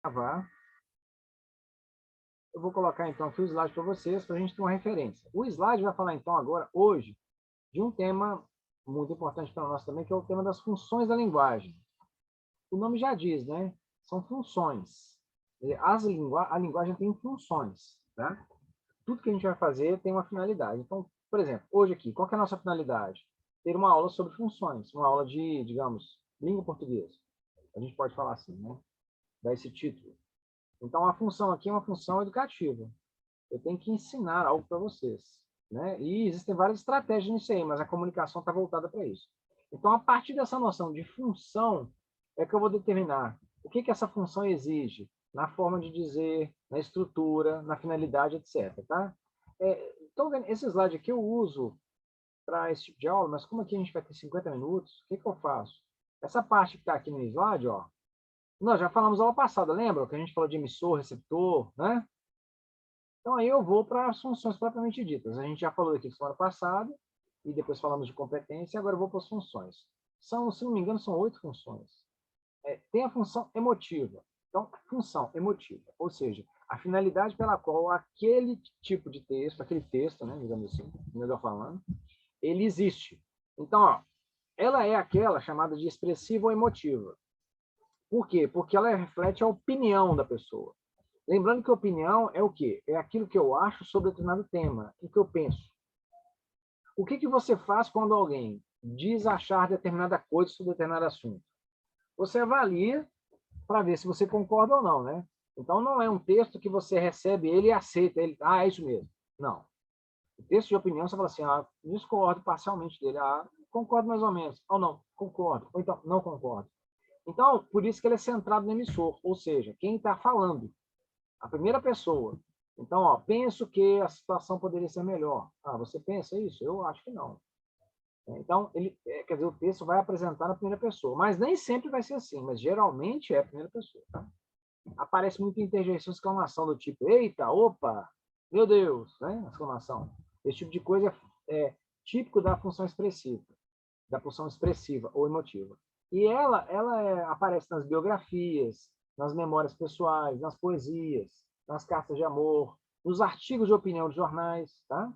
gravar. Eu vou colocar, então, aqui o slide para vocês, para a gente ter uma referência. O slide vai falar, então, agora, hoje, de um tema muito importante para nós também, que é o tema das funções da linguagem. O nome já diz, né? São funções. A linguagem tem funções, tá? Tudo que a gente vai fazer tem uma finalidade. Então, por exemplo, hoje aqui, qual que é a nossa finalidade? Ter uma aula sobre funções, uma aula de, digamos, língua portuguesa. A gente pode falar assim, né? Dar esse título. Então, a função aqui é uma função educativa. Eu tenho que ensinar algo para vocês, né? E existem várias estratégias nisso aí, mas a comunicação está voltada para isso. Então, a partir dessa noção de função, é que eu vou determinar o que essa função exige, na forma de dizer, na estrutura, na finalidade, etc. Tá? Então, esse slide aqui eu uso para esse tipo de aula, mas como aqui a gente vai ter 50 minutos, o que eu faço? Essa parte que está aqui no slide, ó, nós já falamos aula passada, lembra? Que a gente falou de emissor, receptor, né? Então, aí eu vou para as funções propriamente ditas. A gente já falou aqui semana passada, e depois falamos de competência, e agora eu vou para as funções. São, se não me engano, são 8 funções. Tem a função emotiva. Então, função emotiva, ou seja, a finalidade pela qual aquele tipo de texto, aquele texto, né, digamos assim, melhor falando, ele existe. Então, ó, ela é aquela chamada de expressiva ou emotiva. Por quê? Porque ela reflete a opinião da pessoa. Lembrando que opinião é o quê? É aquilo que eu acho sobre determinado tema, o que eu penso. O que você faz quando alguém diz achar determinada coisa sobre determinado assunto? Você avalia para ver se você concorda ou não, né? Então, não é um texto que você recebe ele e aceita. Ele, é isso mesmo. Não. O texto de opinião, você fala assim, discordo parcialmente dele. Concordo mais ou menos. Ou não, concordo. Ou então, não concordo. Então, por isso que ele é centrado no emissor, ou seja, quem está falando. A primeira pessoa. Então, ó, penso que a situação poderia ser melhor. Você pensa isso? Eu acho que não. Então, quer dizer, o texto vai apresentar na primeira pessoa. Mas nem sempre vai ser assim, mas geralmente é a primeira pessoa. Tá? Aparece muita interjeição, exclamação do tipo, eita, opa, meu Deus, né? Exclamação. Esse tipo de coisa é típico da função expressiva ou emotiva. E ela aparece nas biografias, nas memórias pessoais, nas poesias, nas cartas de amor, nos artigos de opinião de jornais, tá?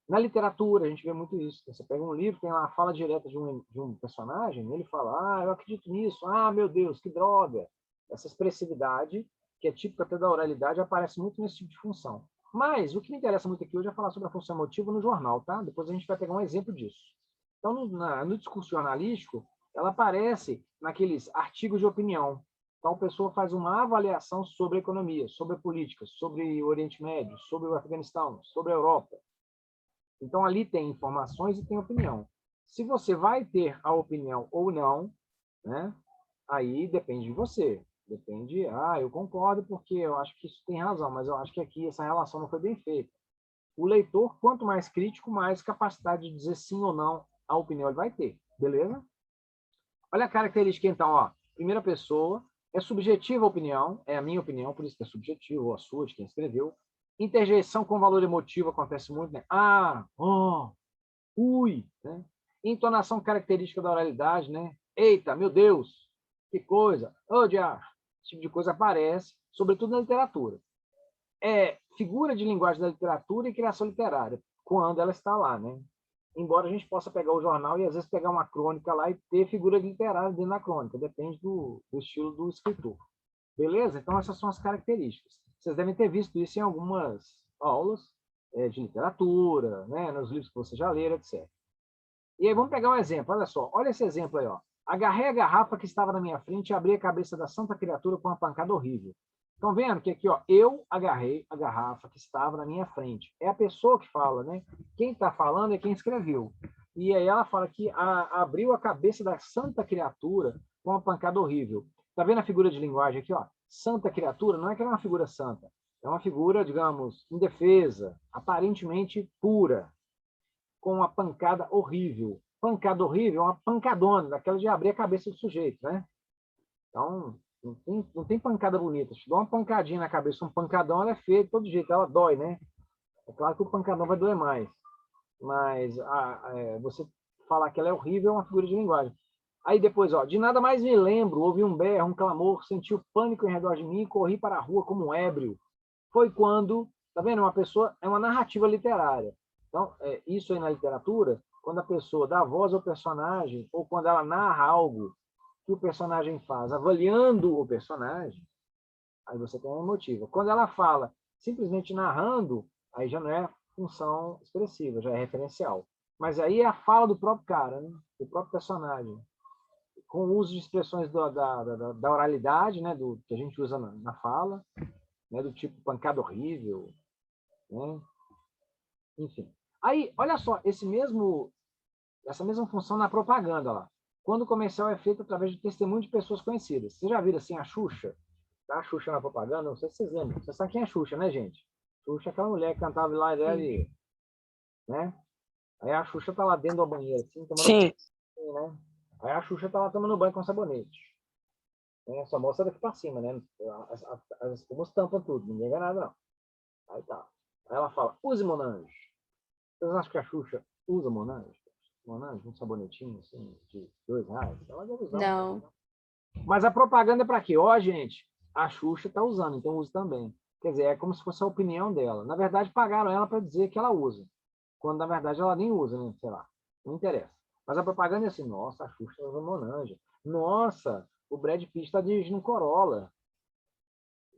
Na literatura, a gente vê muito isso. Você pega um livro, tem lá a fala direta de um personagem, ele fala, eu acredito nisso, meu Deus, que droga. Essa expressividade, que é típica até da oralidade, aparece muito nesse tipo de função. Mas o que me interessa muito aqui hoje é falar sobre a função emotiva no jornal, tá? Depois a gente vai pegar um exemplo disso. Então, no discurso jornalístico, ela aparece naqueles artigos de opinião. Então, a pessoa faz uma avaliação sobre a economia, sobre a política, sobre o Oriente Médio, sobre o Afeganistão, sobre a Europa. Então, ali tem informações e tem opinião. Se você vai ter a opinião ou não, né, aí depende de você. Depende, eu concordo porque eu acho que isso tem razão, mas eu acho que aqui essa relação não foi bem feita. O leitor, quanto mais crítico, mais capacidade de dizer sim ou não a opinião ele vai ter, beleza? Olha a característica, então, ó. Primeira pessoa, é subjetiva a opinião, é a minha opinião, por isso que é subjetivo, ou a sua, de quem escreveu. Interjeição com valor emotivo acontece muito, né? Ui, né? Entonação característica da oralidade, né? Eita, meu Deus, que coisa, diacho. Esse tipo de coisa aparece, sobretudo na literatura. É figura de linguagem da literatura e criação literária, quando ela está lá, né? Embora a gente possa pegar o jornal e às vezes pegar uma crônica lá e ter figura literária dentro da crônica, depende do estilo do escritor. Beleza? Então essas são as características. Vocês devem ter visto isso em algumas aulas de literatura, né? Nos livros que vocês já leram, etc. E aí vamos pegar um exemplo, olha só, olha esse exemplo aí, ó. Agarrei a garrafa que estava na minha frente e abri a cabeça da santa criatura com uma pancada horrível. Estão vendo que aqui, ó, eu agarrei a garrafa que estava na minha frente. É a pessoa que fala, né? Quem está falando é quem escreveu. E aí ela fala que abriu a cabeça da santa criatura com uma pancada horrível. Está vendo a figura de linguagem aqui, ó? Santa criatura não é que ela é uma figura santa. É uma figura, digamos, indefesa, aparentemente pura, com uma pancada horrível. Pancada horrível é uma pancadona, daquela de abrir a cabeça do sujeito, né? Então, não tem pancada bonita. Se dá uma pancadinha na cabeça, um pancadão, ela é feia de todo jeito, ela dói, né? É claro que o pancadão vai doer mais. Mas você falar que ela é horrível é uma figura de linguagem. Aí depois, ó, de nada mais me lembro, ouvi um berro, um clamor, senti o pânico em redor de mim e corri para a rua como um ébrio. Foi quando, tá vendo? Uma pessoa, é uma narrativa literária. Então, isso aí na literatura, quando a pessoa dá voz ao personagem, ou quando ela narra algo que o personagem faz, avaliando o personagem, aí você tem uma emotiva. Quando ela fala simplesmente narrando, aí já não é função expressiva, já é referencial. Mas aí é a fala do próprio cara, né? Do próprio personagem, com o uso de expressões da oralidade, né? Do que a gente usa na fala, né? Do tipo pancada horrível, né? Enfim. Aí, olha só, essa mesma função na propaganda lá. Quando o comercial é feito através de testemunho de pessoas conhecidas. Vocês já viram assim a Xuxa? Tá? A Xuxa na propaganda? Não sei se vocês lembram. Você sabe quem é a Xuxa, né, gente? Xuxa é aquela mulher que cantava lá dele, né? Aí a Xuxa tá lá dentro da banheira, assim, tomando Sim. banho, né? Aí a Xuxa tá lá tomando banho com sabonete. Né? Só mostra daqui pra cima, né? As espumas tampam tudo, ninguém vê nada, não. Aí tá. Aí ela fala, use Monange. Vocês acham que a Xuxa usa Monange? Monange, um sabonetinho, assim, de R$ 2. Ela deve usar um tempo, Não. né? Mas a propaganda é para quê? Ó, gente, a Xuxa está usando, então usa também. Quer dizer, é como se fosse a opinião dela. Na verdade, pagaram ela para dizer que ela usa. Quando, na verdade, ela nem usa, né? Sei lá. Não interessa. Mas a propaganda é assim, nossa, a Xuxa usa Monange. Nossa, o Brad Pitt está dirigindo um Corolla.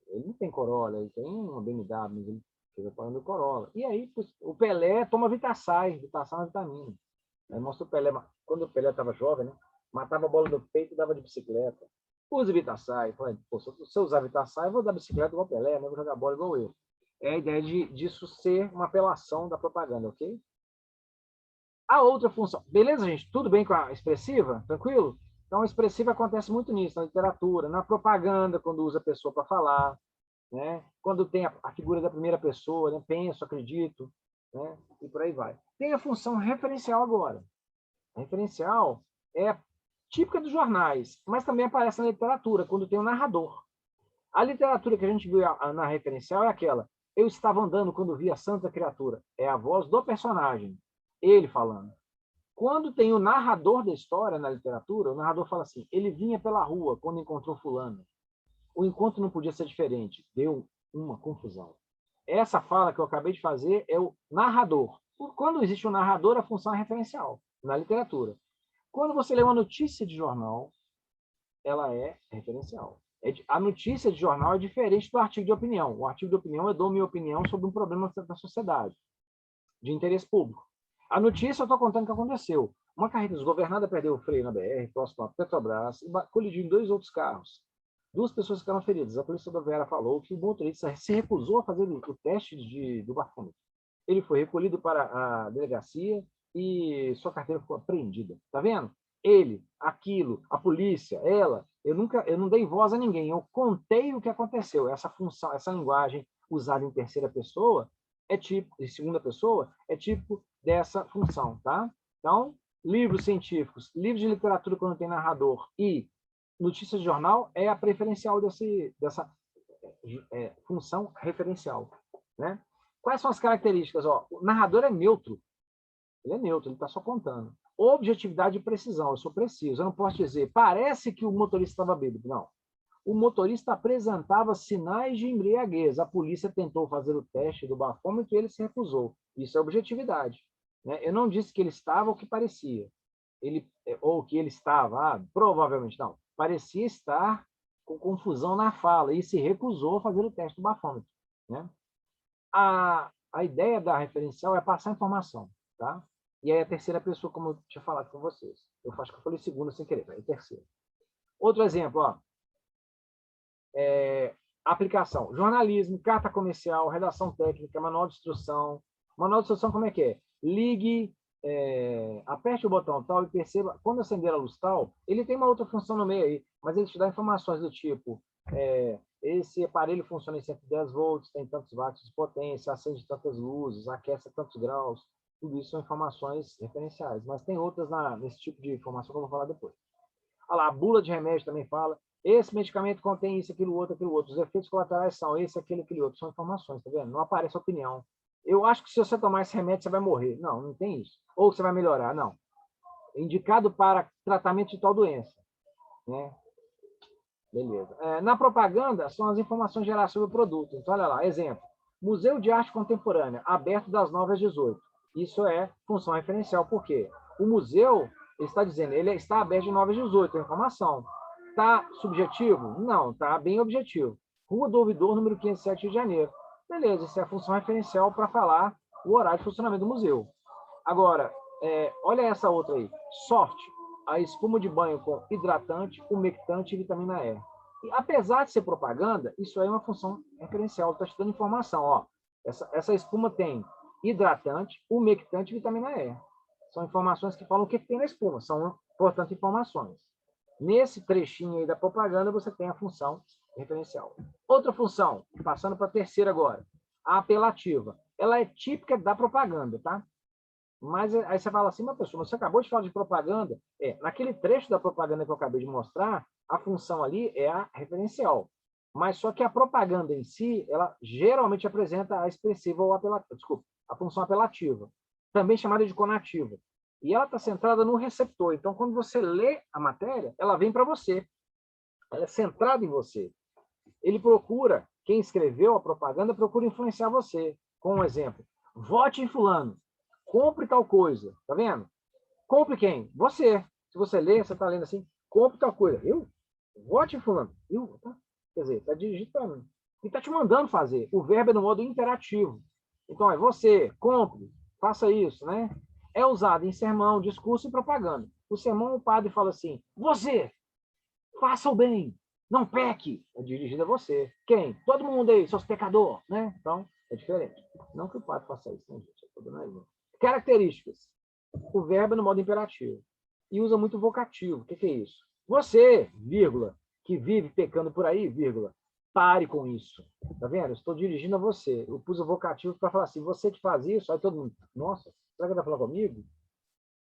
Ele não tem Corolla, ele tem uma BMW, mas ele fica falando do Corolla. E aí, o Pelé toma Vitaçai. Vitaçai é uma vitamina. Aí mostra o Pelé, quando o Pelé estava jovem, né? Matava a bola no peito e dava de bicicleta. Use Vitaçai. Falei, pô, se eu usar Vitaçai, eu vou dar bicicleta igual o Pelé, né? Vou jogar bola igual eu. É a ideia disso ser uma apelação da propaganda, ok? A outra função. Beleza, gente? Tudo bem com a expressiva? Tranquilo? Então, a expressiva acontece muito nisso, na literatura, na propaganda, quando usa a pessoa para falar, né? Quando tem a figura da primeira pessoa, né? Penso, acredito, né? E por aí vai. Tem a função referencial agora. A referencial é típica dos jornais, mas também aparece na literatura, quando tem um narrador. A literatura que a gente viu na referencial é aquela: eu estava andando quando vi a santa criatura. É a voz do personagem, ele falando. Quando tem o narrador da história na literatura, o narrador fala assim: ele vinha pela rua quando encontrou fulano. O encontro não podia ser diferente. Deu uma confusão. Essa fala que eu acabei de fazer é o narrador. Quando existe um narrador, a função é referencial na literatura. Quando você lê uma notícia de jornal, ela é referencial. A notícia de jornal é diferente do artigo de opinião. O artigo de opinião eu dou minha opinião sobre um problema da sociedade, de interesse público. A notícia eu estou contando o que aconteceu. Uma carreta desgovernada perdeu o freio na BR, próximo à Petrobras, e colidiu em 2 outros carros. 2 pessoas ficaram feridas. A polícia rodoviária falou que o motorista se recusou a fazer o teste do bafômetro. Ele foi recolhido para a delegacia e sua carteira ficou apreendida. Tá vendo? Ele, aquilo, a polícia, ela, eu não dei voz a ninguém, eu contei o que aconteceu. Essa função, essa linguagem usada em terceira pessoa é tipo, em segunda pessoa, é tipo dessa função, tá? Então, livros científicos, livros de literatura quando tem narrador e notícias de jornal é a preferencial dessa função referencial, né? Quais são as características? Ó, o narrador é neutro. Ele é neutro, ele está só contando. Objetividade e precisão, eu sou preciso. Eu não posso dizer, parece que o motorista estava bêbado. Não. O motorista apresentava sinais de embriaguez. A polícia tentou fazer o teste do bafômetro e ele se recusou. Isso é objetividade. Né? Eu não disse que ele estava ou que parecia. Ou que ele estava, provavelmente não. Parecia estar com confusão na fala e se recusou a fazer o teste do bafômetro. Né? A ideia da referencial é passar informação, tá? E aí a terceira pessoa, como eu tinha falado com vocês. Eu acho que eu falei segunda sem querer, aí terceira. Outro exemplo, ó. Aplicação. Jornalismo, carta comercial, redação técnica, manual de instrução. Manual de instrução como é que é? Ligue, aperte o botão tal e perceba, quando acender a luz tal, ele tem uma outra função no meio aí, mas ele te dá informações do tipo, esse aparelho funciona em 110 volts, tem tantos watts de potência, acende tantas luzes, aquece a tantos graus. Tudo isso são informações referenciais, mas tem outras nesse tipo de informação que eu vou falar depois. Olha lá, a bula de remédio também fala, esse medicamento contém isso, aquilo, outro, aquilo, outro. Os efeitos colaterais são esse, aquele, aquele outro. São informações, tá vendo? Não aparece opinião. Eu acho que se você tomar esse remédio, você vai morrer. Não, não tem isso. Ou você vai melhorar, não. indicado para tratamento de tal doença, né? Beleza. Na propaganda, são as informações geradas sobre o produto. Então, olha lá, exemplo. Museu de Arte Contemporânea, aberto das 9 às 18. Isso é função referencial. Por quê? O museu, ele está dizendo, ele está aberto de 9 às 18, a informação. Está subjetivo? Não, está bem objetivo. Rua do Ouvidor, número 507, Rio de Janeiro. Beleza, isso é a função referencial para falar o horário de funcionamento do museu. Agora, olha essa outra aí. Soft, a espuma de banho com hidratante, umectante e vitamina E. E, apesar de ser propaganda, isso aí é uma função referencial, está te dando informação. Ó, essa espuma tem hidratante, umectante e vitamina E. São informações que falam o que tem na espuma, são, portanto, informações. Nesse trechinho aí da propaganda, você tem a função referencial. Outra função, passando para a terceira agora, a apelativa. Ela é típica da propaganda, tá? Mas aí você fala assim, mas pessoa, você acabou de falar de propaganda. Naquele trecho da propaganda que eu acabei de mostrar, a função ali é a referencial. Mas só que a propaganda em si, ela geralmente apresenta a expressiva ou apelativa, desculpa, a função apelativa, também chamada de conativa. E ela está centrada no receptor. Então, quando você lê a matéria, ela vem para você. Ela é centrada em você. Ele procura, quem escreveu a propaganda, procura influenciar você. Com um exemplo, vote em fulano. Compre tal coisa, tá vendo? Compre quem? Você. Se você lê, você tá lendo assim, compre tal coisa. Eu? Vote em fulano. Eu? Tá? Quer dizer, tá digitando. E tá te mandando fazer. O verbo é no modo interativo. Então, é você, compre, faça isso, né? É usado em sermão, discurso e propaganda. O sermão, o padre fala assim, você, faça o bem, não peque. É dirigido a você. Quem? Todo mundo aí, seus pecadores, né? Então, é diferente. Não que o padre faça isso, né, gente? Eu tô dando aí. Características. O verbo é no modo imperativo. E usa muito vocativo. O que é isso? Você, vírgula, que vive pecando por aí, vírgula, pare com isso. Tá vendo? Eu estou dirigindo a você. Eu pus o vocativo para falar assim, você que faz isso, aí todo mundo, nossa, será que vai falar comigo?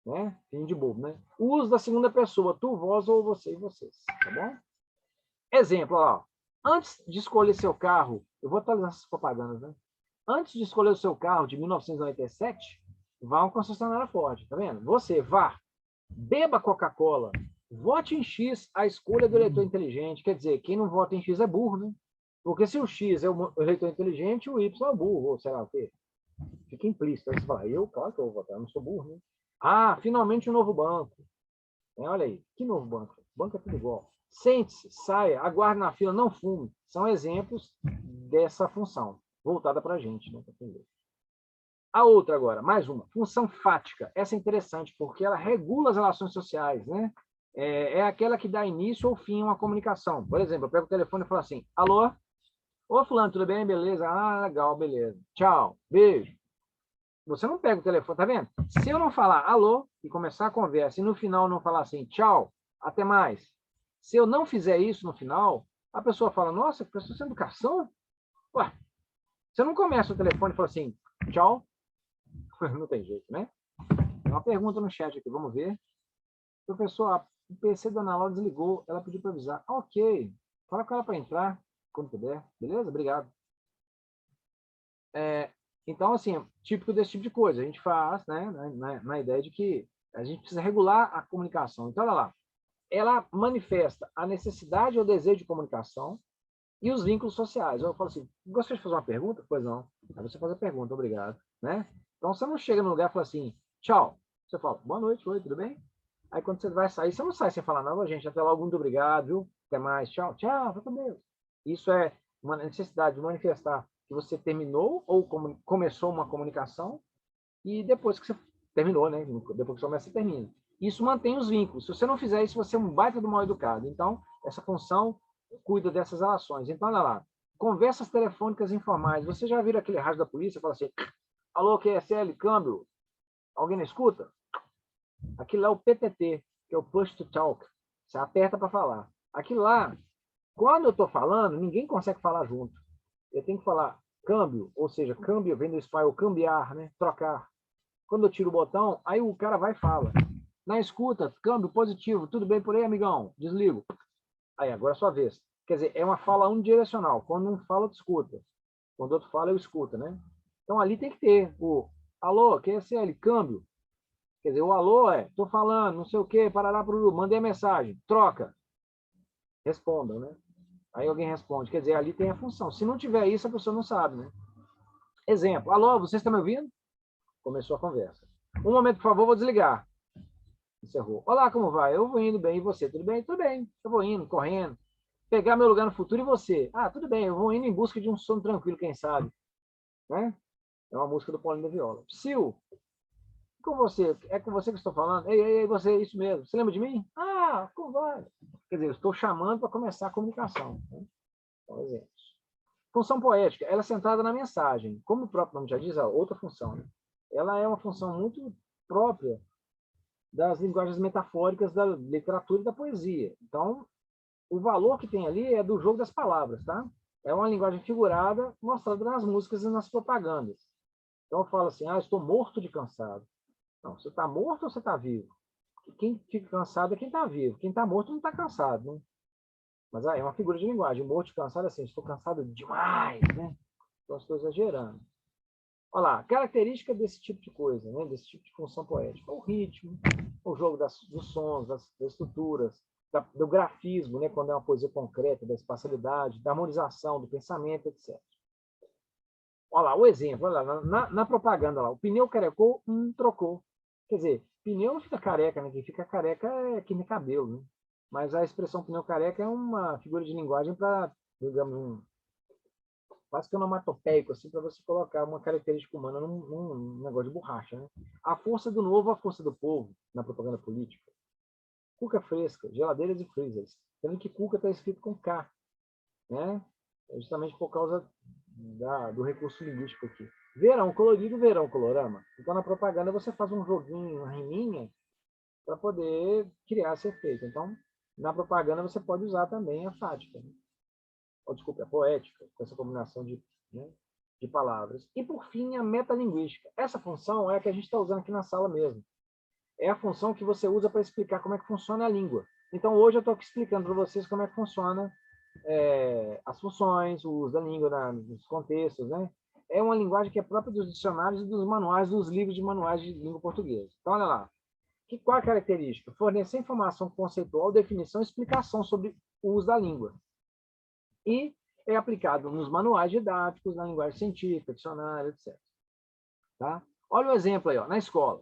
Né? Fim de bobo, né? O uso da segunda pessoa, tu, vós ou você e vocês. Tá bom? Exemplo, ó. Antes de escolher seu carro, eu vou atualizar essas propagandas, né? Antes de escolher o seu carro de 1997, vá a uma concessionária Ford, tá vendo? Você vá, beba Coca-Cola, vote em X, a escolha do eleitor inteligente. Quer dizer, quem não vota em X é burro, né? Porque se o X é o eleitor inteligente, o Y é o burro, ou sei lá o quê. Fica implícito. Aí você fala, claro que eu vou votar, eu não sou burro, né? Ah, finalmente um novo banco. Olha aí, que novo banco? Banco é tudo igual. Sente-se, saia, aguarde na fila, não fume. São exemplos dessa função, voltada para a gente, né? A outra agora, mais uma, função fática. Essa é interessante, porque ela regula as relações sociais, né? É aquela que dá início ou fim a uma comunicação. Por exemplo, eu pego o telefone e falo assim, alô? Ô, fulano, tudo bem? Beleza? Ah, legal, beleza. Tchau, beijo. Você não pega o telefone, tá vendo? Se eu não falar alô e começar a conversa e no final não falar assim, tchau, até mais. Se eu não fizer isso no final, a pessoa fala, nossa, pessoa sem educação? Ué, você não começa o telefone e fala assim, tchau? Não tem jeito, né? Tem uma pergunta no chat aqui, vamos ver. Professor, o PC da Ana Laura desligou, ela pediu para avisar. Ok, fala com ela para entrar, quando puder. Beleza? Obrigado. Então, assim, típico desse tipo de coisa. A gente faz, né, na ideia de que a gente precisa regular a comunicação. Então, olha lá. Ela manifesta a necessidade ou desejo de comunicação e os vínculos sociais. Eu falo assim, gostaria de fazer uma pergunta? Pois não. Aí você faz a pergunta, obrigado. Né? Então, você não chega no lugar e fala assim, tchau. Você fala, boa noite, oi, tudo bem? Aí, quando você vai sair, você não sai sem falar nada, gente, até logo, muito obrigado, viu? Até mais, tchau, tchau, fica com Deus. Isso é uma necessidade de manifestar que você terminou ou começou uma comunicação e depois que você terminou, né? Depois que você começa, você termina. Isso mantém os vínculos. Se você não fizer isso, você é um baita do mal educado. Então, essa função cuida dessas relações. Então, olha lá. Conversas telefônicas informais. Você já viu aquele rádio da polícia? Fala assim, alô, QSL, câmbio. Alguém não escuta? Aquilo é o PTT, que é o Push to Talk. Você aperta para falar. Aquilo lá, quando eu estou falando, ninguém consegue falar junto. Eu tenho que falar câmbio, ou seja, câmbio vem do espanhol cambiar, né? Trocar. Quando eu tiro o botão, aí o cara vai e fala. Na escuta, câmbio positivo, tudo bem por aí, amigão? Desligo. Aí, agora é a sua vez. Quer dizer, é uma fala unidirecional. Quando um fala, tu escuta. Quando outro fala, eu escuto, né? Então, ali tem que ter o alô, QSL, câmbio. Quer dizer, o alô é, tô falando, não sei o quê, parará, pro mandei a mensagem, troca. Respondam, né? Aí alguém responde. Quer dizer, ali tem a função. Se não tiver isso, a pessoa não sabe, né? Exemplo. Alô, vocês estão me ouvindo? Começou a conversa. Um momento, por favor, vou desligar. Encerrou. Olá, como vai? Eu vou indo bem. E você? Tudo bem? Tudo bem. Eu vou indo, correndo. Pegar meu lugar no futuro e você? Ah, tudo bem. Eu vou indo em busca de um sono tranquilo, quem sabe. Né? É uma música do Paulinho da Viola. Sil, com você. É com você que estou falando? Ei, ei, ei, você, isso mesmo. Você lembra de mim? Ah, como vai? Quer dizer, eu estou chamando para começar a comunicação. Né? Então, exemplos. Função poética, ela é centrada na mensagem. Como o próprio nome já diz, a outra função. Né? Ela é uma função muito própria das linguagens metafóricas da literatura e da poesia. Então, o valor que tem ali é do jogo das palavras, tá? É uma linguagem figurada mostrada nas músicas e nas propagandas. Então, eu falo assim, estou morto de cansado. Não, você está morto ou você está vivo? Quem fica cansado é quem está vivo. Quem está morto não está cansado, né? Mas é uma figura de linguagem. Morto de cansado é assim, estou cansado demais, né? Então, estou exagerando. Olha lá, característica desse tipo de coisa, né? Desse tipo de função poética. O ritmo, o jogo dos sons, das estruturas, do grafismo, né? Quando é uma poesia concreta, da espacialidade, da harmonização, do pensamento, etc. Olha lá, o exemplo, olha lá, na propaganda lá, o pneu carecou, trocou. Quer dizer, pneu não fica careca, né? Quem fica careca é quem tem cabelo, né? Mas a expressão pneu careca é uma figura de linguagem para, digamos, quase que onomatopeico, assim, para você colocar uma característica humana num negócio de borracha, né? A força do novo, a força do povo, na propaganda política. Cuca fresca, geladeiras e freezers. Sendo que cuca está escrito com K, né? Justamente por causa do recurso linguístico aqui. Verão colorido, verão colorama. Então, na propaganda, você faz um joguinho, uma riminha, para poder criar esse efeito. Então, na propaganda, você pode usar também a fática, né? Ou, desculpa, a poética, com essa combinação né, de palavras. E, por fim, a metalinguística. Essa função é a que a gente está usando aqui na sala mesmo. É a função que você usa para explicar como é que funciona a língua. Então, hoje eu estou aqui explicando para vocês como é que funciona as funções, o uso da língua nos contextos, né? É uma linguagem que é própria dos dicionários e dos manuais, dos livros de manuais de língua portuguesa. Então, olha lá. Qual a característica? Fornecer informação conceitual, definição e explicação sobre o uso da língua. E é aplicado nos manuais didáticos, na linguagem científica, dicionário, etc. Tá? Olha o exemplo aí, ó, na escola.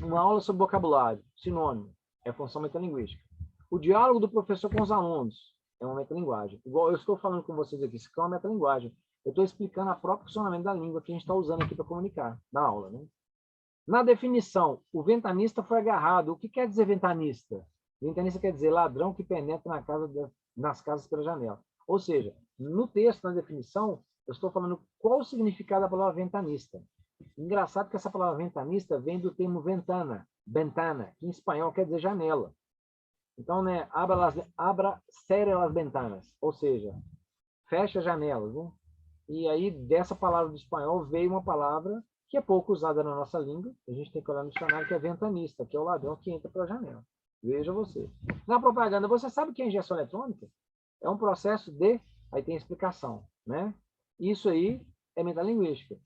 Uma aula sobre vocabulário, sinônimo, é função metalinguística. O diálogo do professor com os alunos é uma metalinguagem. Igual eu estou falando com vocês aqui, isso aqui é uma metalinguagem. Eu estou explicando o próprio funcionamento da língua que a gente está usando aqui para comunicar na aula. Né? Na definição, o ventanista foi agarrado. O que quer dizer ventanista? Ventanista quer dizer ladrão que penetra nas casas pela janela. Ou seja, no texto, na definição, eu estou falando qual o significado da palavra ventanista. Engraçado que essa palavra ventanista vem do termo ventana, que em espanhol quer dizer janela. Então, né, abra cere las ventanas, ou seja, fecha janelas. Né? E aí, dessa palavra do espanhol, veio uma palavra que é pouco usada na nossa língua, a gente tem que olhar no dicionário, que é ventanista, que é o ladrão que entra pela janela. Veja você. Na propaganda, você sabe o que é injeção eletrônica? É um processo aí tem explicação, né? Isso aí é metalinguística.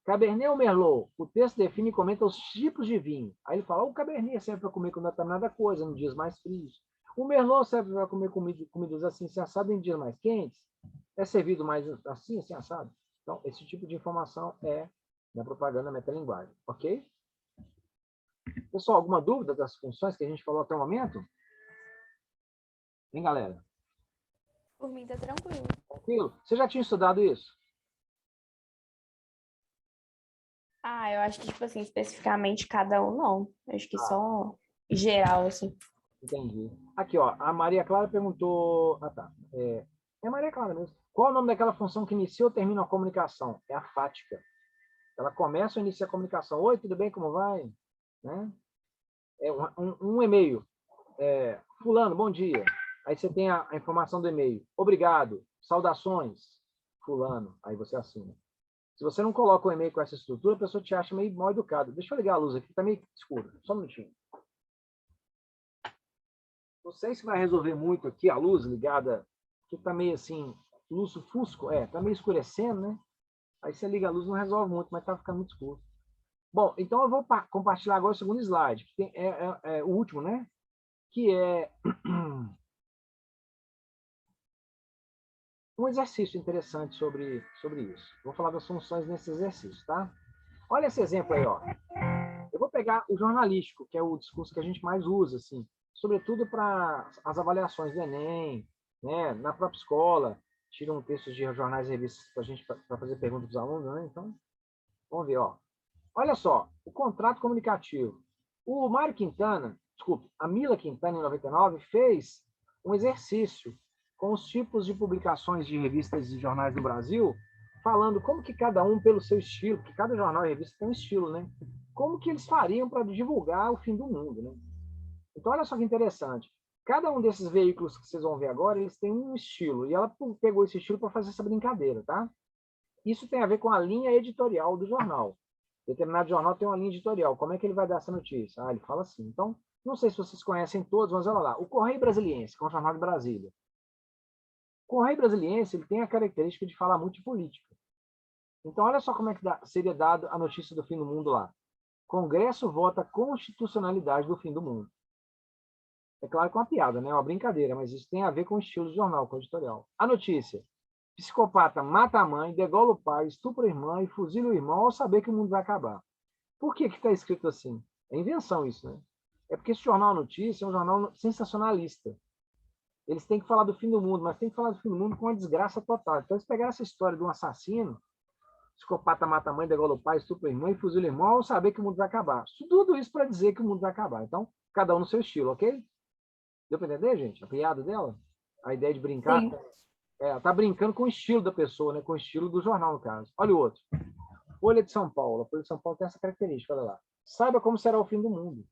Cabernet ou Merlot? O texto define e comenta os tipos de vinho. Aí ele fala, o Cabernet serve para comer com determinada coisa, em dias mais frios. O Merlot serve para comer comidas assim, assado em dias mais quentes. É servido mais assim, assado. Então, esse tipo de informação é na propaganda metalinguagem, ok? Pessoal, alguma dúvida das funções que a gente falou até o momento? Hein, galera? Por mim, tá tranquilo. Tranquilo? Você já tinha estudado isso? Eu acho que, tipo assim, especificamente cada um, não. Acho que Ah, só geral, assim. entendi. Aqui, ó, a Maria Clara perguntou... Ah, tá. É Maria Clara mesmo. Qual é o nome daquela função que inicia ou termina a comunicação? É a fática. Ela começa ou inicia a comunicação. Oi, tudo bem? Como vai? Né? É um e-mail. Fulano, bom dia. Aí você tem a informação do e-mail. Obrigado. Saudações. Fulano. Aí você assina. Se você não coloca o e-mail com essa estrutura, a pessoa te acha meio mal educado. Deixa eu ligar a luz aqui, tá meio escuro. Só um minutinho. Não sei se vai resolver muito aqui a luz ligada, que tá meio assim, luz fusco, tá meio escurecendo, né? Aí você liga a luz, não resolve muito, mas tá ficando muito escuro. Bom, então eu vou compartilhar agora o segundo slide, que é o último, né? Que é um exercício interessante sobre isso. Vou falar das funções nesse exercício, tá? Olha esse exemplo aí, ó. Eu vou pegar o jornalístico, que é o discurso que a gente mais usa, assim, sobretudo para as avaliações do Enem, né? Na própria escola, tiram textos de jornais e revistas para a gente para fazer perguntas para os alunos, né? Então, vamos ver, ó. Olha só, o contrato comunicativo. O Mário Quintana, desculpe, a Mila Quintana, em 99, fez um exercício com os tipos de publicações de revistas e jornais no Brasil, falando como que cada um, pelo seu estilo, porque cada jornal e revista tem um estilo, né? Como que eles fariam para divulgar o fim do mundo, né? Então, olha só que interessante. Cada um desses veículos que vocês vão ver agora, eles têm um estilo, e ela pegou esse estilo para fazer essa brincadeira, tá? Isso tem a ver com a linha editorial do jornal. Determinado jornal tem uma linha editorial. Como é que ele vai dar essa notícia? Ah, ele fala assim. Então, não sei se vocês conhecem todos, mas olha lá. O Correio Brasiliense, que é um jornal de Brasília. O Correio Brasiliense ele tem a característica de falar muito de política. Então, olha só como é que seria dado a notícia do fim do mundo lá. Congresso vota a constitucionalidade do fim do mundo. É claro que é uma piada, né? É uma brincadeira, mas isso tem a ver com o estilo do jornal, com o editorial. A notícia. Psicopata mata a mãe, degola o pai, estupra a irmã e fuzila o irmão ao saber que o mundo vai acabar. Por que está escrito assim? É invenção isso, né? É porque esse jornal Notícia é um jornal sensacionalista. Eles têm que falar do fim do mundo, mas tem que falar do fim do mundo com uma desgraça total. Então eles pegaram essa história de um assassino, psicopata mata a mãe, degola o pai, estupra a irmã e fuzila o irmão ao saber que o mundo vai acabar. Tudo isso para dizer que o mundo vai acabar. Então, cada um no seu estilo, ok? Deu para entender, gente? A piada dela? A ideia de brincar Sim. com... ela está brincando com o estilo da pessoa, né? Com o estilo do jornal, no caso. Olha o outro. Folha de São Paulo. A Folha de São Paulo tem essa característica, olha lá. Saiba como será o fim do mundo.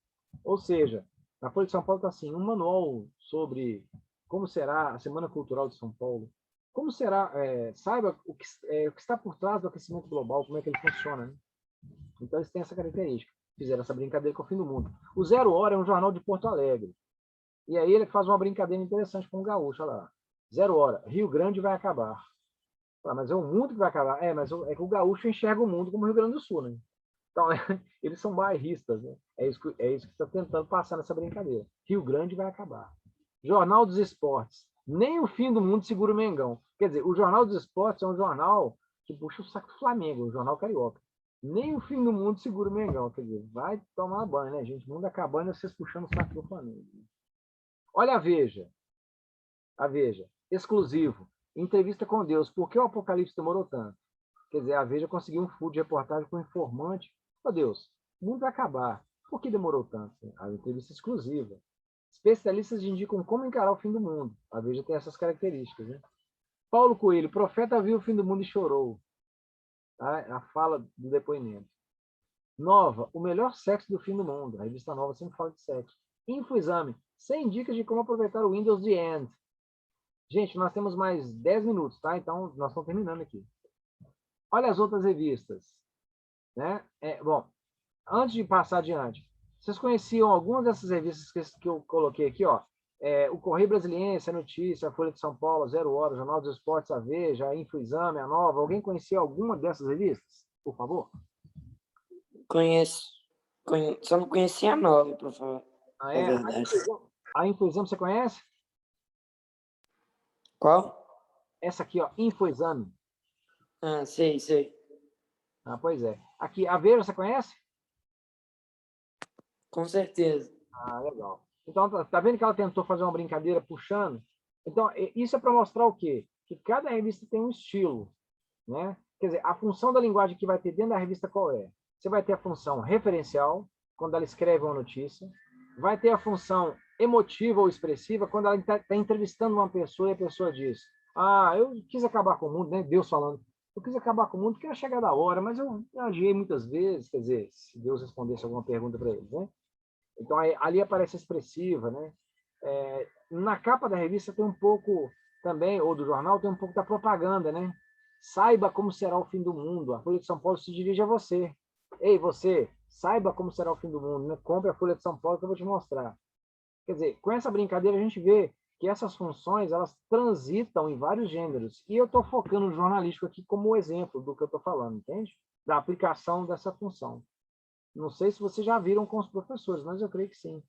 Ou seja, na Folha de São Paulo está assim, um manual sobre como será a Semana Cultural de São Paulo. Como será, saiba o que está por trás do aquecimento global, como é que ele funciona. Né? Então, eles têm essa característica. Fizeram essa brincadeira com o fim do mundo. O Zero Hora é um jornal de Porto Alegre. E aí ele faz uma brincadeira interessante com o gaúcho, olha lá. Zero Hora, Rio Grande vai acabar. Ah, mas é o mundo que vai acabar. Mas é que o gaúcho enxerga o mundo como o Rio Grande do Sul, né? Então, eles são bairristas, né? É isso que está tentando passar nessa brincadeira. Rio Grande vai acabar. Jornal dos Esportes. Nem o fim do mundo segura o Mengão. Quer dizer, o Jornal dos Esportes é um jornal que puxa o saco do Flamengo, um jornal carioca. Nem o fim do mundo segura o Mengão. Quer dizer, vai tomar banho, né, gente? O mundo acabando e vocês puxando o saco do Flamengo. Olha a Veja. A Veja. Exclusivo. Entrevista com Deus. Por que o Apocalipse demorou tanto? Quer dizer, a Veja conseguiu um furo de reportagem com um informante. Meu Deus, o mundo vai acabar. Por que demorou tanto? A entrevista exclusiva. Especialistas indicam como encarar o fim do mundo. A Veja tem essas características. Né? Paulo Coelho, profeta viu o fim do mundo e chorou. A fala do depoimento. Nova, o melhor sexo do fim do mundo. A revista Nova sempre fala de sexo. Infoexame, 100 dicas de como aproveitar o Windows The End. Gente, nós temos mais 10 minutos, tá? Então, nós estamos terminando aqui. Olha as outras revistas. Né? Bom, antes de passar adiante, vocês conheciam algumas dessas revistas que eu coloquei aqui, ó? O Correio Brasiliense, a Notícia, a Folha de São Paulo, a Zero Hora, o Jornal dos Esportes, a Veja, a Infoexame, a Nova. Alguém conhecia alguma dessas revistas? Por favor. Conheço. Só não conhecia a nova, para falar Ah, a verdade. A Infoexame você conhece? Qual? Essa aqui, ó, Infoexame. Ah, sei. Ah, pois é. Aqui, a Veja, você conhece? Com certeza. Ah, legal. Então, tá vendo que ela tentou fazer uma brincadeira puxando? Então, isso é para mostrar o quê? Que cada revista tem um estilo, né? Quer dizer, a função da linguagem que vai ter dentro da revista qual é? Você vai ter a função referencial, quando ela escreve uma notícia. Vai ter a função emotiva ou expressiva, quando ela está entrevistando uma pessoa e a pessoa diz: ah, eu quis acabar com o mundo, né? Deus falando. Eu quis acabar com o mundo porque ia chegar da hora, mas eu agiei muitas vezes, quer dizer, se Deus respondesse alguma pergunta para eles, né? Então, ali aparece expressiva, né? Na capa da revista tem um pouco também, ou do jornal, tem um pouco da propaganda, né? Saiba como será o fim do mundo. A Folha de São Paulo se dirige a você. Ei, você, saiba como será o fim do mundo, né? Compre a Folha de São Paulo que eu vou te mostrar. Quer dizer, com essa brincadeira a gente vê que essas funções, elas transitam em vários gêneros. E eu estou focando no jornalístico aqui como exemplo do que eu estou falando, entende? Da aplicação dessa função. Não sei se vocês já viram com os professores, mas eu creio que sim,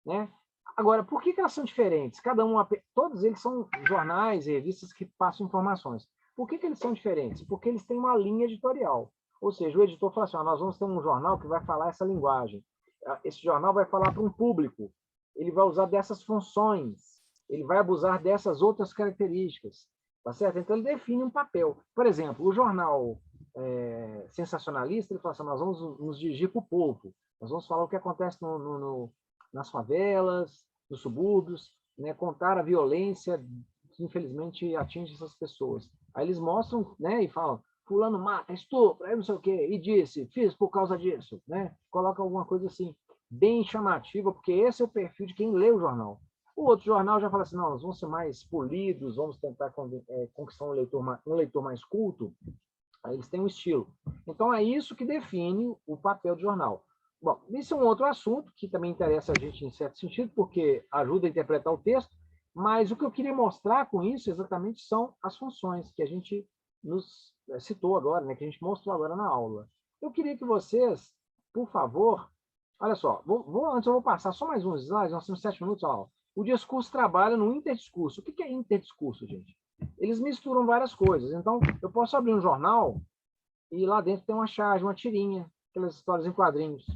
né? Agora, por que elas são diferentes? Cada um, todos eles são jornais e revistas que passam informações. Por que eles são diferentes? Porque eles têm uma linha editorial. Ou seja, o editor fala assim, nós vamos ter um jornal que vai falar essa linguagem. Esse jornal vai falar para um público. Ele vai usar dessas funções. Ele vai abusar dessas outras características. Tá certo? Então, ele define um papel. Por exemplo, o jornal sensacionalista, ele fala assim, nós vamos nos dirigir para o povo. Nós vamos falar o que acontece nas favelas, nos subúrbios, né, contar a violência que infelizmente atinge essas pessoas. Aí eles mostram, né, e falam, fulano mata, estupra, não sei o quê, e disse, fiz por causa disso, né? Coloca alguma coisa assim, bem chamativa, porque esse é o perfil de quem lê o jornal. O outro jornal já fala assim, não, nós vamos ser mais polidos, vamos tentar conquistar um leitor mais culto. Aí eles têm um estilo. Então, é isso que define o papel do jornal. Bom, isso é um outro assunto que também interessa a gente em certo sentido, porque ajuda a interpretar o texto, mas o que eu queria mostrar com isso exatamente são as funções que a gente nos citou agora, né, que a gente mostrou agora na aula. Eu queria que vocês, por favor, olha só, antes eu vou passar só mais uns slides, nós temos 7 minutos, ó. O discurso trabalha no interdiscurso. O que é interdiscurso, gente? Eles misturam várias coisas. Então, eu posso abrir um jornal e lá dentro tem uma charge, uma tirinha, aquelas histórias em quadrinhos.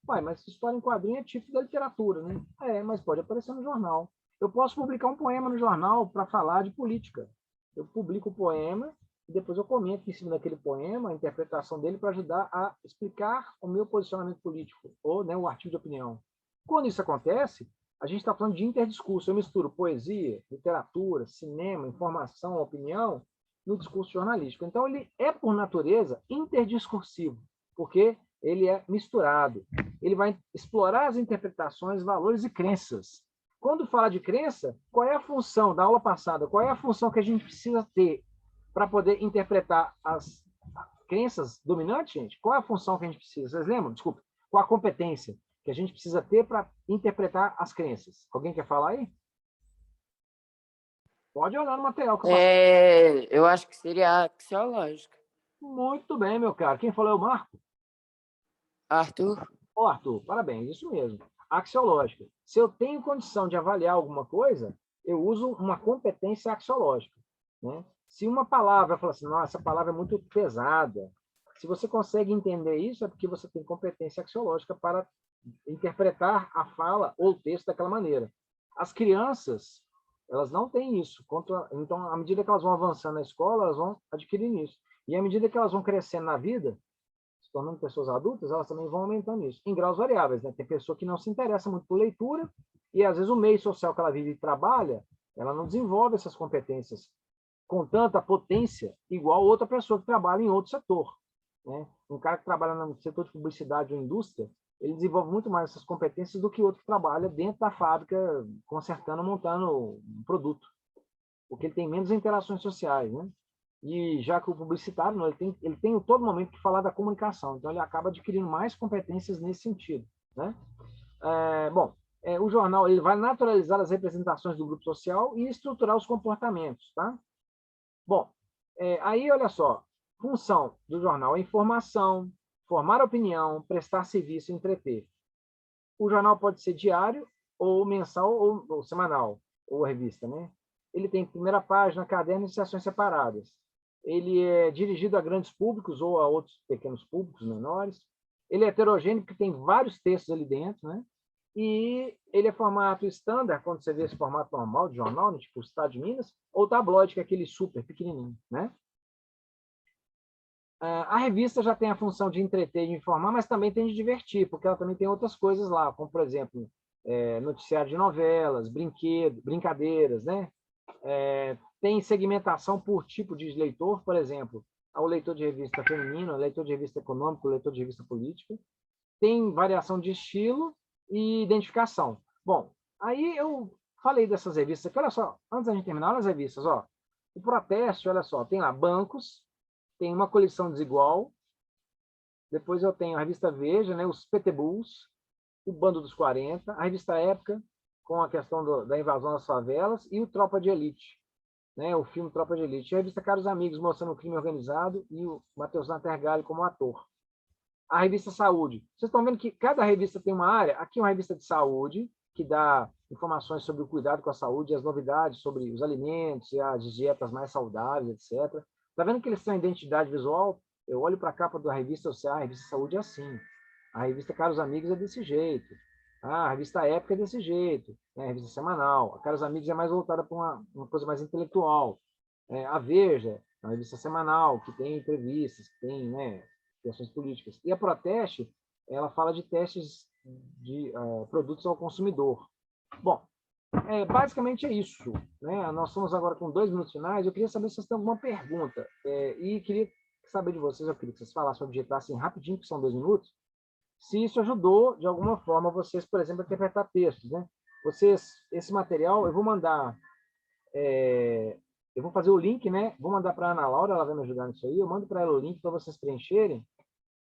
Ué, mas história em quadrinho é tipo da literatura, né? Mas pode aparecer no jornal. Eu posso publicar um poema no jornal para falar de política. Eu publico o poema e depois eu comento em cima daquele poema a interpretação dele para ajudar a explicar o meu posicionamento político, ou né, o artigo de opinião. Quando isso acontece, a gente está falando de interdiscurso. Eu misturo poesia, literatura, cinema, informação, opinião no discurso jornalístico. Então, ele é, por natureza, interdiscursivo, porque ele é misturado. Ele vai explorar as interpretações, valores e crenças. Quando fala de crença, qual é a função da aula passada? Qual é a função que a gente precisa ter para poder interpretar as crenças dominantes, gente? Qual é a função que a gente precisa? Vocês lembram? Desculpa. Qual a competência que a gente precisa ter para interpretar as crenças? Alguém quer falar aí? Pode olhar no material que eu passei. Eu acho que seria axiológica. Muito bem, meu caro. Quem falou é o Marco? Arthur. Arthur, parabéns, isso mesmo. Axiológica. Se eu tenho condição de avaliar alguma coisa, eu uso uma competência axiológica. Né? Se uma palavra fala assim, nossa, essa palavra é muito pesada, se você consegue entender isso, é porque você tem competência axiológica para interpretar a fala ou o texto daquela maneira. As crianças, elas não têm isso. Então, à medida que elas vão avançando na escola, elas vão adquirindo isso. E à medida que elas vão crescendo na vida, se tornando pessoas adultas, elas também vão aumentando isso, em graus variáveis. Né? Tem pessoa que não se interessa muito por leitura, e às vezes o meio social que ela vive e trabalha, ela não desenvolve essas competências com tanta potência igual outra pessoa que trabalha em outro setor. Né? Um cara que trabalha no setor de publicidade ou indústria, ele desenvolve muito mais essas competências do que outro que trabalha dentro da fábrica, consertando, montando um produto. Porque ele tem menos interações sociais, né? E já que o publicitário, ele tem todo momento que falar da comunicação, então ele acaba adquirindo mais competências nesse sentido, né? O jornal ele vai naturalizar as representações do grupo social e estruturar os comportamentos, tá? Bom, aí olha só, função do jornal é informação, formar opinião, prestar serviço e entreter. O jornal pode ser diário, ou mensal, ou semanal, ou revista, né? Ele tem primeira página, caderno e seções separadas. Ele é dirigido a grandes públicos ou a outros pequenos públicos menores. Ele é heterogêneo, porque tem vários textos ali dentro, né? E ele é formato standard, quando você vê esse formato normal de jornal, né? Tipo o Estado de Minas, ou tabloide, que é aquele super pequenininho, né? A revista já tem a função de entreter e de informar, mas também tem de divertir, porque ela também tem outras coisas lá, como, por exemplo, noticiário de novelas, brincadeiras, né? Tem segmentação por tipo de leitor, por exemplo, o leitor de revista feminino, o leitor de revista econômica, o leitor de revista política. Tem variação de estilo e identificação. Bom, aí eu falei dessas revistas aqui, olha só, antes da gente terminar, olha as revistas, ó. O Proteste, olha só, tem lá Bancos, tem Uma Coleção Desigual, depois eu tenho a revista Veja, né, os PT Bulls, o Bando dos 40, a revista Época, com a questão da invasão das favelas, e o Tropa de Elite, né, o filme Tropa de Elite. E a revista Caros Amigos, mostrando o crime organizado, e o Matheus Natergalli como ator. A revista Saúde. Vocês estão vendo que cada revista tem uma área? Aqui é uma revista de saúde, que dá informações sobre o cuidado com a saúde, as novidades sobre os alimentos e as dietas mais saudáveis, etc. Está vendo que eles têm identidade visual? Eu olho para a capa da revista, eu sei, a revista Saúde é assim. A revista Caros Amigos é desse jeito. A revista Época é desse jeito. Né? A revista Semanal. A Caros Amigos é mais voltada para uma coisa mais intelectual. A Veja é uma revista semanal, que tem entrevistas, que tem, né, questões políticas. E a Proteste, ela fala de testes de produtos ao consumidor. Bom, basicamente é isso. Né? Nós estamos agora com 2 minutos finais. Eu queria saber se vocês têm alguma pergunta. E queria saber de vocês, eu queria que vocês falassem, objetar rapidinho, que são 2 minutos, se isso ajudou, de alguma forma, vocês, por exemplo, a interpretar textos. Né? Esse material, eu vou mandar... eu vou fazer o link, né? Vou mandar para a Ana Laura, ela vai me ajudar nisso aí. Eu mando para ela o link para vocês preencherem.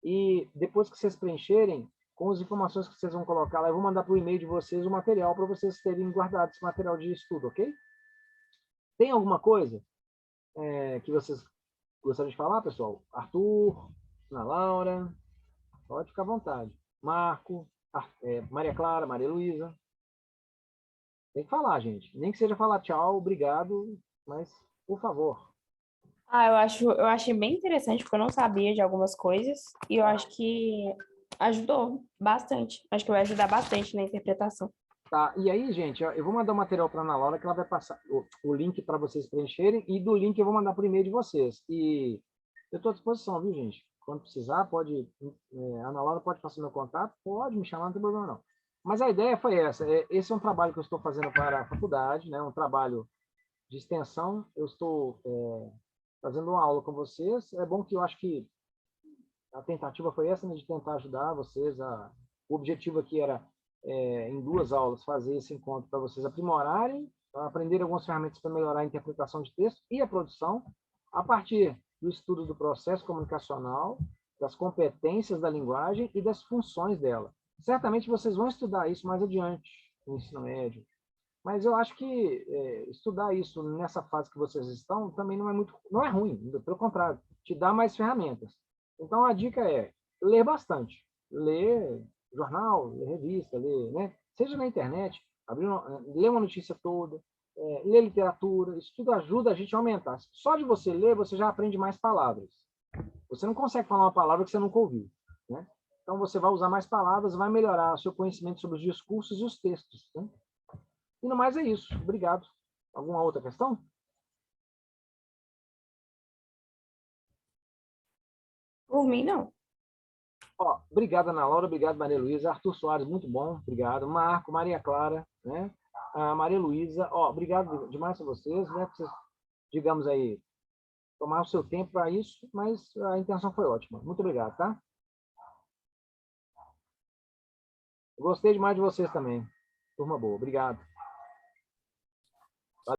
E depois que vocês preencherem, com as informações que vocês vão colocar lá, eu vou mandar para o e-mail de vocês o material para vocês terem guardado esse material de estudo, ok? Tem alguma coisa que vocês gostariam de falar, pessoal? Arthur, Ana Laura, pode ficar à vontade. Marco, Maria Clara, Maria Luísa. Tem que falar, gente. Nem que seja falar tchau, obrigado, mas, por favor. Eu achei bem interessante, porque eu não sabia de algumas coisas, e eu acho que ajudou bastante. Acho que vai ajudar bastante na interpretação. Tá, e aí, gente, eu vou mandar o material para a Ana Laura, que ela vai passar o link para vocês preencherem, e do link eu vou mandar por e-mail de vocês. E eu estou à disposição, viu, gente? Quando precisar, pode... a Ana Laura pode passar meu contato, pode me chamar, não tem problema não. Mas a ideia foi essa. Esse é um trabalho que eu estou fazendo para a faculdade, né? Um trabalho de extensão. Eu estou fazendo uma aula com vocês. É bom que eu acho que a tentativa foi essa, né, de tentar ajudar vocês. O objetivo aqui era, em 2 aulas, fazer esse encontro para vocês aprimorarem, aprender algumas ferramentas para melhorar a interpretação de texto e a produção, a partir do estudo do processo comunicacional, das competências da linguagem e das funções dela. Certamente vocês vão estudar isso mais adiante, no ensino médio, mas eu acho que estudar isso nessa fase que vocês estão também não é ruim, pelo contrário, te dá mais ferramentas. Então a dica é ler bastante, ler jornal, ler revista, ler, né? Seja na internet, ler uma notícia toda, ler literatura, isso tudo ajuda a gente a aumentar. Só de você ler, você já aprende mais palavras. Você não consegue falar uma palavra que você nunca ouviu, né? Então você vai usar mais palavras, vai melhorar o seu conhecimento sobre os discursos e os textos, né? E no mais é isso. Obrigado. Alguma outra questão? Por mim, não. Obrigado, Ana Laura. Obrigado, Maria Luísa. Arthur Soares, muito bom. Obrigado. Marco, Maria Clara, né? A Maria Luísa. Obrigado demais a vocês, né? Vocês, digamos aí, tomar o seu tempo para isso, mas a intenção foi ótima. Muito obrigado, tá? Gostei demais de vocês também. Turma boa. Obrigado.